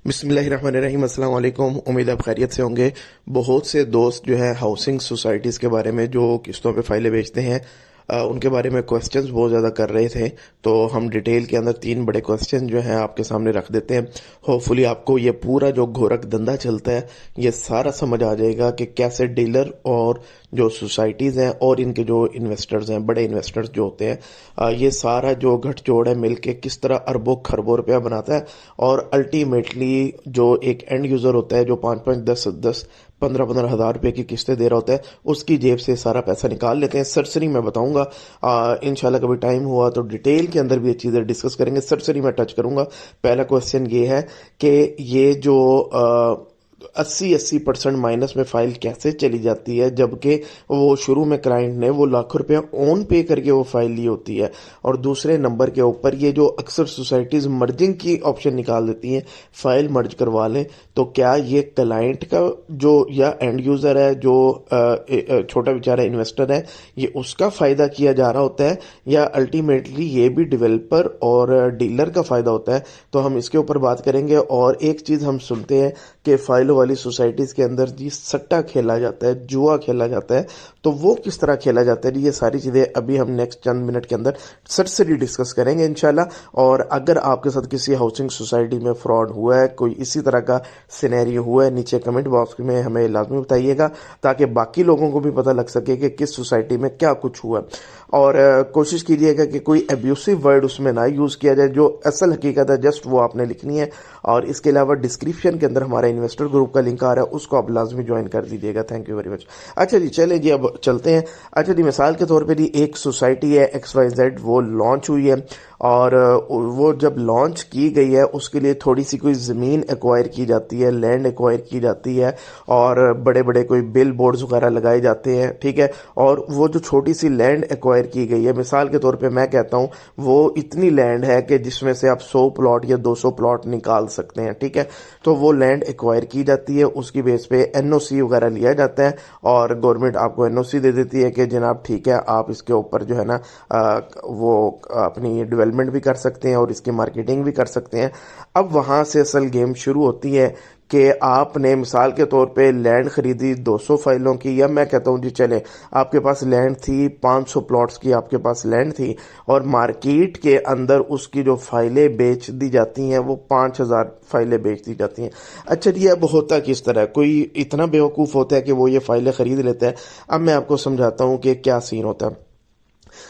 بسم اللہ الرحمن الرحیم۔ السلام علیکم، امید آپ خیریت سے ہوں گے۔ بہت سے دوست جو ہے ہاؤسنگ سوسائٹیز کے بارے میں جو قسطوں پہ فائلیں بیچتے ہیں ان کے بارے میں کوسچنز بہت زیادہ کر رہے تھے، تو ہم ڈیٹیل کے اندر 3 بڑے کوسچن جو ہیں آپ کے سامنے رکھ دیتے ہیں۔ ہوپ فلی آپ کو یہ پورا جو گھورک دھندا چلتا ہے یہ سارا سمجھ آ جائے گا کہ کیسے ڈیلر اور جو سوسائٹیز ہیں اور ان کے جو انویسٹرز ہیں، بڑے انویسٹرز جو ہوتے ہیں، یہ سارا جو گھٹ جوڑ ہے مل کے کس طرح اربوں خربوں روپیہ بناتا ہے، اور الٹیمیٹلی جو ایک اینڈ یوزر ہوتا ہے جو 5-5 10 10 15 ہزار روپے کی قسطیں دے رہا ہوتا ہے، اس کی جیب سے سارا پیسہ نکال لیتے ہیں۔ سرسری میں بتاؤں گا، انشاءاللہ کبھی ٹائم ہوا تو ڈیٹیل کے اندر بھی یہ چیزیں ڈسکس کریں گے۔ سرسری میں ٹچ کروں گا۔ پہلا کوسچن یہ ہے کہ یہ جو 80% مائنس میں فائل کیسے چلی جاتی ہے، جبکہ وہ شروع میں کلائنٹ نے وہ لاکھوں روپیہ اون پے کر کے وہ فائل لی ہوتی ہے۔ اور دوسرے نمبر کے اوپر یہ جو اکثر سوسائٹیز مرجنگ کی آپشن نکال دیتی ہیں، فائل مرج کروا لیں، تو کیا یہ کلائنٹ کا جو یا اینڈ یوزر ہے، جو چھوٹا بیچارہ انویسٹر ہے، یہ اس کا فائدہ کیا جا رہا ہوتا ہے، یا الٹیمیٹلی یہ بھی ڈیولپر اور ڈیلر کا فائدہ ہوتا ہے؟ تو ہم اس کے اوپر بات کریں گے۔ اور ایک چیز ہم سنتے ہیں کہ فائلوں والی سوسائٹیز کے اندر جی سٹا کھیلا جاتا ہے، جوا کھیلا جاتا ہے، تو وہ کس طرح کھیلا جاتا ہے؟ یہ ساری چیزیں ابھی ہم نیکسٹ چند منٹ کے اندر سرسری ڈسکس کریں گے انشاءاللہ۔ اور اگر آپ کے ساتھ کسی ہاؤسنگ سوسائٹی میں فراڈ ہوا ہے، کوئی اسی طرح کا سینیریو ہوا ہے، نیچے کمنٹ باکس میں ہمیں لازمی بتائیے گا، تاکہ باقی لوگوں کو بھی پتہ لگ سکے کہ کس سوسائٹی میں کیا کچھ ہوا ہے۔ اور کوشش کیجئے گا کہ کوئی ایبیوسو ورڈ اس میں نہ یوز کیا جائے، جو اصل حقیقت ہے جسٹ وہ آپ نے لکھنی ہے۔ اور اس کے علاوہ ڈسکرپشن کے اندر ہمارا انویسٹر گروپ کا لنک آ رہا ہے، اس کو آپ لازمی جوائن کر دیجیے گا۔ Thank you very much. اچھا جی، چلیں جی اب چلتے ہیں۔ اچھا جی، مثال کے طور پہ جی ایک سوسائٹی ہے XYZ، وہ لانچ ہوئی ہے، اور وہ جب لانچ کی گئی ہے اس کے لیے تھوڑی سی کوئی زمین ایکوائر کی جاتی ہے، لینڈ ایکوائر کی جاتی ہے، اور بڑے بڑے کوئی بل بورڈز وغیرہ لگائے جاتے ہیں، ٹھیک ہے۔ اور وہ جو چھوٹی سی لینڈ ایکوائر کی گئی ہے، مثال کے طور پہ میں کہتا ہوں وہ اتنی لینڈ ہے کہ جس میں سے آپ 100 پلاٹ یا 200 پلاٹ نکال سکتے ہیں، ٹھیک ہے۔ تو وہ لینڈ ایکوائر کی جاتی ہے، اس کی بیس پہ NOC وغیرہ لیا جاتا ہے، اور گورنمنٹ آپ کو NOC دے دیتی ہے کہ جناب ٹھیک ہے، آپ اس کے اوپر جو ہے نا وہ اپنی ڈیولپمنٹ بھی کر سکتے ہیں اور اس کی مارکیٹنگ بھی کر سکتے ہیں۔ اب وہاں سے اصل گیم شروع ہوتی ہے کہ آپ نے مثال کے طور پہ لینڈ خریدی 200 فائلوں کی، یا میں کہتا ہوں جی چلے آپ کے پاس لینڈ تھی 500 پلاٹس کی، آپ کے پاس لینڈ تھی، اور مارکیٹ کے اندر اس کی جو فائلیں بیچ دی جاتی ہیں وہ 5000 فائلیں بیچ دی جاتی ہیں۔ اچھا جی، اب ہوتا کس طرح؟ کوئی اتنا بیوقوف ہوتا ہے کہ وہ یہ فائلیں خرید لیتا ہے؟ اب میں آپ کو سمجھاتا ہوں کہ کیا سین ہوتا ہے۔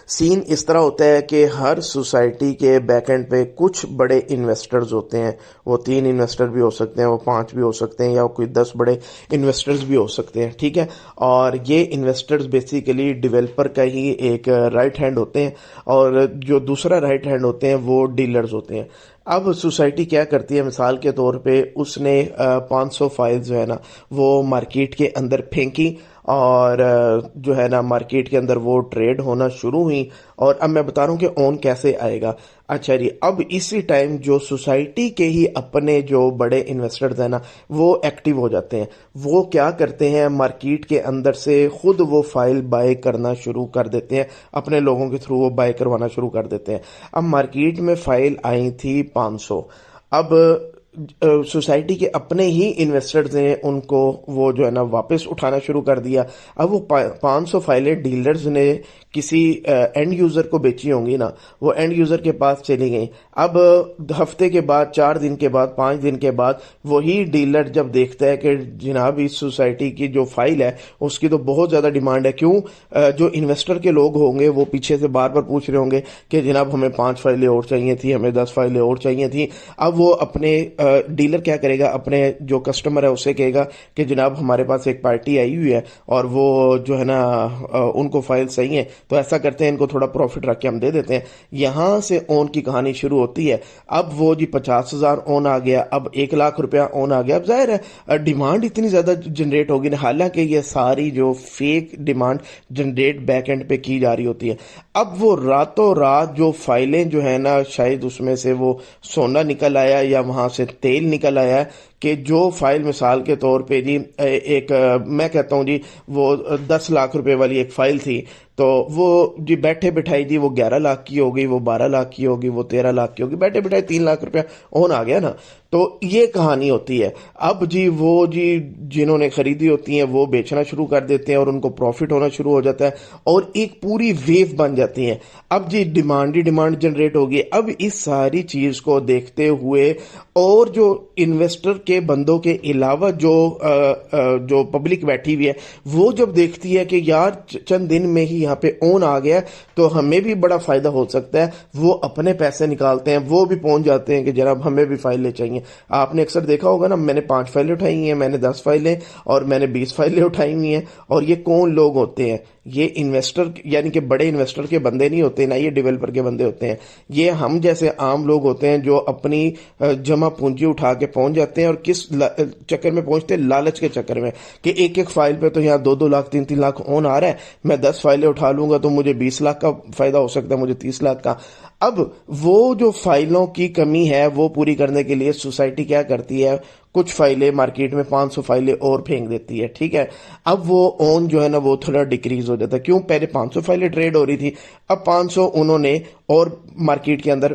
سین اس طرح ہوتا ہے کہ ہر سوسائٹی کے بیک اینڈ پہ کچھ بڑے انویسٹرز ہوتے ہیں، وہ 3 انویسٹر بھی ہو سکتے ہیں، وہ 5 بھی ہو سکتے ہیں، یا کوئی 10 بڑے انویسٹرز بھی ہو سکتے ہیں، ٹھیک ہے۔ اور یہ انویسٹرز بیسیکلی ڈیولپر کا ہی ایک رائٹ ہینڈ ہوتے ہیں، اور جو دوسرا رائٹ ہینڈ ہوتے ہیں وہ ڈیلرز ہوتے ہیں۔ اب سوسائٹی کیا کرتی ہے؟ مثال کے طور پہ اس نے 500 فائل جو ہے نا وہ مارکیٹ کے اندر پھینکی، اور جو ہے نا مارکیٹ کے اندر وہ ٹریڈ ہونا شروع ہوئی، اور اب میں بتا رہا ہوں کہ اون کیسے آئے گا۔ اچھا جی، اب اسی ٹائم جو سوسائٹی کے ہی اپنے جو بڑے انویسٹرز ہیں نا وہ ایکٹیو ہو جاتے ہیں۔ وہ کیا کرتے ہیں؟ مارکیٹ کے اندر سے خود وہ فائل بائی کرنا شروع کر دیتے ہیں، اپنے لوگوں کے تھرو وہ بائی کروانا شروع کر دیتے ہیں۔ اب مارکیٹ میں فائل آئی تھی 500، اب سوسائٹی کے اپنے ہی انویسٹرز نے ان کو وہ جو ہے نا واپس اٹھانا شروع کر دیا۔ اب وہ 500 فائلیں ڈیلرز نے کسی اینڈ یوزر کو بیچی ہوں گی نا، وہ اینڈ یوزر کے پاس چلی گئیں۔ اب ہفتے کے بعد، 4 دن کے بعد، 5 دن کے بعد وہی ڈیلر جب دیکھتا ہے کہ جناب اس سوسائٹی کی جو فائل ہے اس کی تو بہت زیادہ ڈیمانڈ ہے، کیوں؟ جو انویسٹر کے لوگ ہوں گے وہ پیچھے سے بار بار پوچھ رہے ہوں گے کہ جناب ہمیں 5 فائلیں اور چاہیے تھی، ہمیں 10 فائلیں اور چاہیے تھی۔ اب وہ اپنے ڈیلر کیا کرے گا؟ اپنے جو کسٹمر ہے اسے کہے گا کہ جناب ہمارے پاس ایک پارٹی آئی ہوئی ہے اور وہ جو ہے نا ان کو فائل صحیح ہے، تو ایسا کرتے ہیں ان کو تھوڑا پروفٹ رکھ کے ہم دے دیتے ہیں۔ یہاں سے اون کی کہانی شروع ہوتی ہے۔ اب وہ جی 50,000 اون آ گیا، اب 1,00,000 روپیہ اون آ گیا۔ اب ظاہر ہے ڈیمانڈ اتنی زیادہ جنریٹ ہوگی، حالانکہ یہ ساری جو fake demand generate back and پہ کی جا رہی ہوتی ہے۔ اب وہ راتوں رات جو فائلیں جو ہے نا، شاید اس میں سے وہ سونا نکل آیا یا وہاں سے تیل نکل آیا ہے، کہ جو فائل مثال کے طور پہ جی ایک میں کہتا ہوں جی وہ 10 لاکھ روپے والی ایک فائل تھی، تو وہ جی بیٹھے بٹھائی جی وہ 11 لاکھ کی ہوگی، وہ 12 لاکھ کی ہوگی، وہ 13 لاکھ کی ہوگی، بیٹھے بٹھائی 3 لاکھ روپیہ اون آ گیا نا. تو یہ کہانی ہوتی ہے. اب جی وہ جی جنہوں نے خریدی ہوتی ہیں وہ بیچنا شروع کر دیتے ہیں اور ان کو پروفٹ ہونا شروع ہو جاتا ہے اور ایک پوری ویو بن جاتی ہے. اب جی ڈیمانڈ ہی ڈیمانڈ جنریٹ ہوگی. اب اس ساری چیز کو دیکھتے ہوئے اور جو انویسٹر کے بندوں کے علاوہ جو پبلک بیٹھی ہوئی ہے وہ جب دیکھتی ہے کہ یار چند دن میں ہی یہاں پہ اون آ گیا تو ہمیں بھی بڑا فائدہ ہو سکتا ہے، وہ اپنے پیسے نکالتے ہیں، وہ بھی پہنچ جاتے ہیں کہ جناب ہمیں بھی فائلیں چاہیے. آپ نے اکثر دیکھا ہوگا نا، میں نے 5 فائلیں اٹھائی ہیں، میں نے 10 فائلیں اور میں نے 20 فائلیں اٹھائی ہوئی ہیں. اور یہ کون لوگ ہوتے ہیں؟ یہ انویسٹر یعنی کہ بڑے انویسٹر کے بندے نہیں ہوتے، نہ یہ ڈیولپر کے بندے ہوتے ہیں. یہ ہم جیسے عام لوگ ہوتے ہیں جو اپنی جمع پونجی اٹھا کے پہنچ جاتے ہیں. اور کس چکر میں پہنچتے ہیں؟ لالچ کے چکر میں کہ ایک ایک فائل پہ تو یہاں 2 لاکھ 3 لاکھ اون آ رہا ہے، میں 10 فائلیں اٹھا لوں گا تو مجھے 20 لاکھ کا فائدہ ہو سکتا ہے، مجھے 30 لاکھ کا. اب وہ جو فائلوں کی کمی ہے وہ پوری کرنے کے لیے سوسائٹی کیا کرتی ہے؟ کچھ فائلیں مارکیٹ میں 500 فائلیں اور پھینک دیتی ہے. ٹھیک ہے، اب وہ اون جو ہے نا وہ تھوڑا ڈیکریز ہو جاتا ہے. کیوں؟ پہلے 500 فائلیں ٹریڈ ہو رہی تھی، اب 500 انہوں نے اور مارکیٹ کے اندر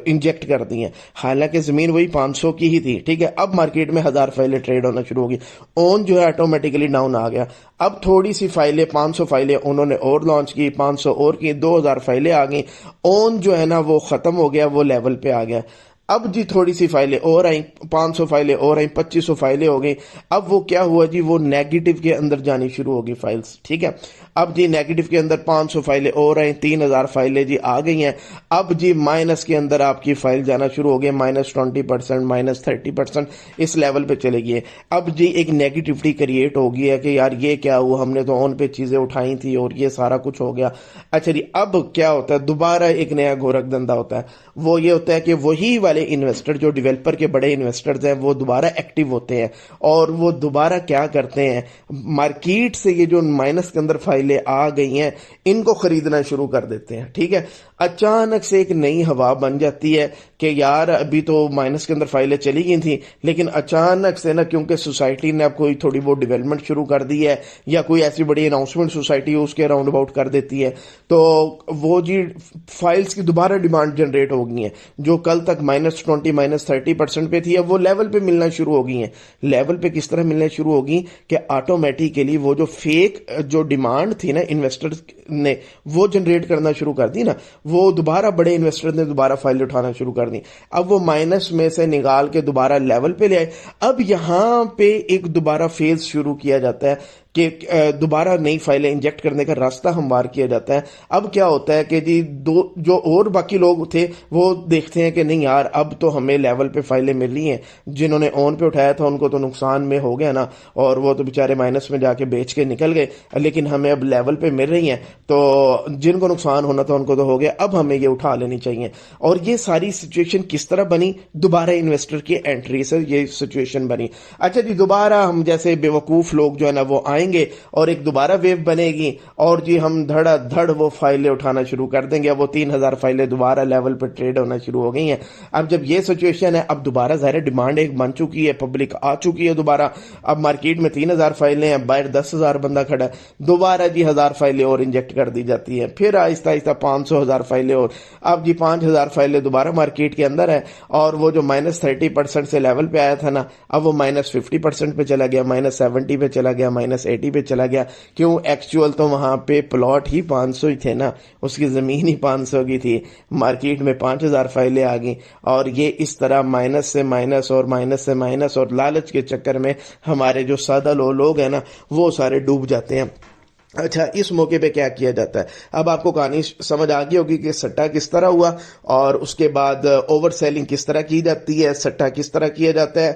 انجیکٹ کر دی ہیں، حالانکہ زمین وہی 500 کی ہی تھی. ٹھیک ہے، اب مارکیٹ میں 1000 فائلیں ٹریڈ ہونا شروع ہوگی، اون جو ہے آٹومیٹیکلی ڈاؤن آ گیا. اب تھوڑی سی فائلیں 500 فائلیں انہوں نے اور لانچ کی، 500 اور کی، 2000 فائلیں آ گئیں، اون جو ہے نا وہ ختم ہو گیا، وہ لیول پہ آ گیا. اب جی تھوڑی سی فائلیں اور آئیں، 500 فائلیں اور آئیں، 2500 فائلیں ہو گئیں. اب وہ کیا ہوا جی؟ وہ نیگیٹو کے اندر جانی شروع ہوگی فائلز. ٹھیک ہے، اب جی نیگیٹو کے اندر 500 فائلیں اور آئیں، 3000 فائلیں جی آ گئی ہیں. اب جی مائنس کے اندر آپ کی فائل جانا شروع ہو گئی، -20%، -30%، اس لیول پہ چلے گئی. اب جی ایک نیگیٹیوٹی کریٹ ہو گئی ہے کہ یار یہ کیا ہوا، ہم نے تو آن پہ چیزیں اٹھائی تھی اور یہ سارا کچھ ہو گیا. اچھا جی، اب کیا ہوتا ہے؟ دوبارہ ایک نیا گورکھ دھندا ہوتا ہے. وہ یہ ہوتا ہے کہ وہی والے انویسٹر جو ڈیولپر کے بڑے انویسٹرز ہیں وہ دوبارہ ایکٹیو ہوتے ہیں اور وہ دوبارہ کیا کرتے ہیں؟ مارکیٹ سے یہ جو مائنس کے اندر فائلیں آ گئی ہیں ان کو خریدنا شروع کر دیتے ہیں. ٹھیک ہے، اچانک سے ایک نئی ہوا بن جاتی ہے کہ یار ابھی تو مائنس کے اندر فائلیں چلی گئی تھیں، لیکن اچانک سے نا کیونکہ سوسائٹی نے اب کوئی تھوڑی بہت ڈیولپمنٹ شروع کر دی ہے یا کوئی ایسی بڑی اناؤنسمنٹ سوسائٹی اس کے راؤنڈ اباؤٹ کر دیتی ہے، تو وہ جی فائلز کی دوبارہ ڈیمانڈ جنریٹ ہو گئی ہیں. جو کل تک -20 -30% پہ تھی، اب وہ لیول پہ ملنا شروع ہو گئی ہیں. لیول پہ کس طرح ملنا شروع ہوگی کہ آٹومیٹیکلی وہ جو فیک جو ڈیمانڈ تھی نا انویسٹر نے وہ جنریٹ کرنا شروع کر دی نا، وہ دوبارہ بڑے انویسٹر نے دوبارہ فائل اٹھانا شروع کر دی. اب وہ مائنس میں سے نکال کے دوبارہ لیول پہ لے آئے. اب یہاں پہ ایک دوبارہ فیز شروع کیا جاتا ہے کہ دوبارہ نئی فائلیں انجیکٹ کرنے کا راستہ ہموار کیا جاتا ہے. اب کیا ہوتا ہے کہ جی جو اور باقی لوگ تھے وہ دیکھتے ہیں کہ نہیں یار اب تو ہمیں لیول پہ فائلیں مل رہی ہیں، جنہوں نے آن پہ اٹھایا تھا ان کو تو نقصان میں ہو گیا نا، اور وہ تو بیچارے مائنس میں جا کے بیچ کے نکل گئے، لیکن ہمیں اب لیول پہ مل رہی ہیں تو جن کو نقصان ہونا تھا ان کو تو ہو گیا، اب ہمیں یہ اٹھا لینی چاہیے. اور یہ ساری سچویشن کس طرح بنی؟ دوبارہ انویسٹر کی انٹری سے یہ سچویشن بنی. اچھا جی، دوبارہ ہم جیسے بیوقوف لوگ جو ہے نا وہ آئیں گے اور ایک دوبارہ ویو بنے گی اور جی ہم دھڑا دھڑ وہ فائلیں اٹھانا شروع کر دیں گے. وہ 3000 فائلیں دوبارہ لیول پر ٹریڈ ہونا شروع ہو گئی ہیں. اب جب یہ سچویشن ہے، اب دوبارہ ظاہر ڈیمانڈ ایک بن چکی ہے، پبلک آ چکی ہے دوبارہ. اب مارکیٹ میں 3000 فائلیں ہیں، باہر 10,000 بندہ کھڑا ہے، دوبارہ جی 1000 فائلیں اور انجیکٹ کر دی جاتی ہے. پھر آہستہ آہستہ 500,000 فائلیں اور اب جی 5000 فائلیں دوبارہ مارکیٹ کے اندر ہے. اور وہ جو -30% سے لیول پہ آیا تھا نا، اب وہ -50% پہ چلا گیا، -70 پہ چلا گیا، -80 پہ چلا گیا. کیوں؟ ایکچوئل تو وہاں پہ پلاٹ ہی 500 ہی تھے نا، اس کی زمین ہی 500 کی تھی، مارکیٹ میں 5000 فائلیں آ گئیں. اور یہ اس طرح مائنس سے مائنس اور مائنس سے مائنس اور لالچ کے چکر میں ہمارے جو سادہ لوگ ہیں نا وہ سارے ڈوب جاتے ہیں. اچھا، اس موقع پہ کیا کیا جاتا ہے؟ اب آپ کو کہانی سمجھ آ گئی ہوگی کہ سٹا کس طرح ہوا اور اس کے بعد اوور سیلنگ کس طرح کی جاتی ہے، سٹا کس طرح کیا جاتا ہے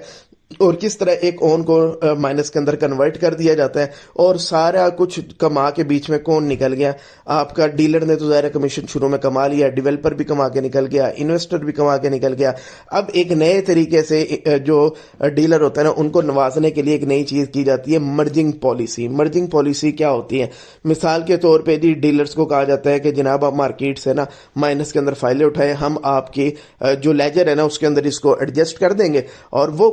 اور کس طرح ایک اون کو مائنس کے اندر کنورٹ کر دیا جاتا ہے. اور سارا کچھ کما کے بیچ میں کون نکل گیا؟ آپ کا ڈیلر نے تو ظاہر کمیشن شروع میں کما لیا، ڈیولپر بھی کما کے نکل گیا، انویسٹر بھی کما کے نکل گیا. اب ایک نئے طریقے سے جو ڈیلر ہوتا ہے نا ان کو نوازنے کے لیے ایک نئی چیز کی جاتی ہے، مرجنگ پالیسی. مرجنگ پالیسی کیا ہوتی ہے؟ مثال کے طور پہ جی ڈیلرز کو کہا جاتا ہے کہ جناب آپ مارکیٹ سے نا مائنس کے اندر فائلیں اٹھائیں، ہم آپ کی جو لیجر ہے نا اس کے اندر اس کو ایڈجسٹ کر دیں گے اور وہ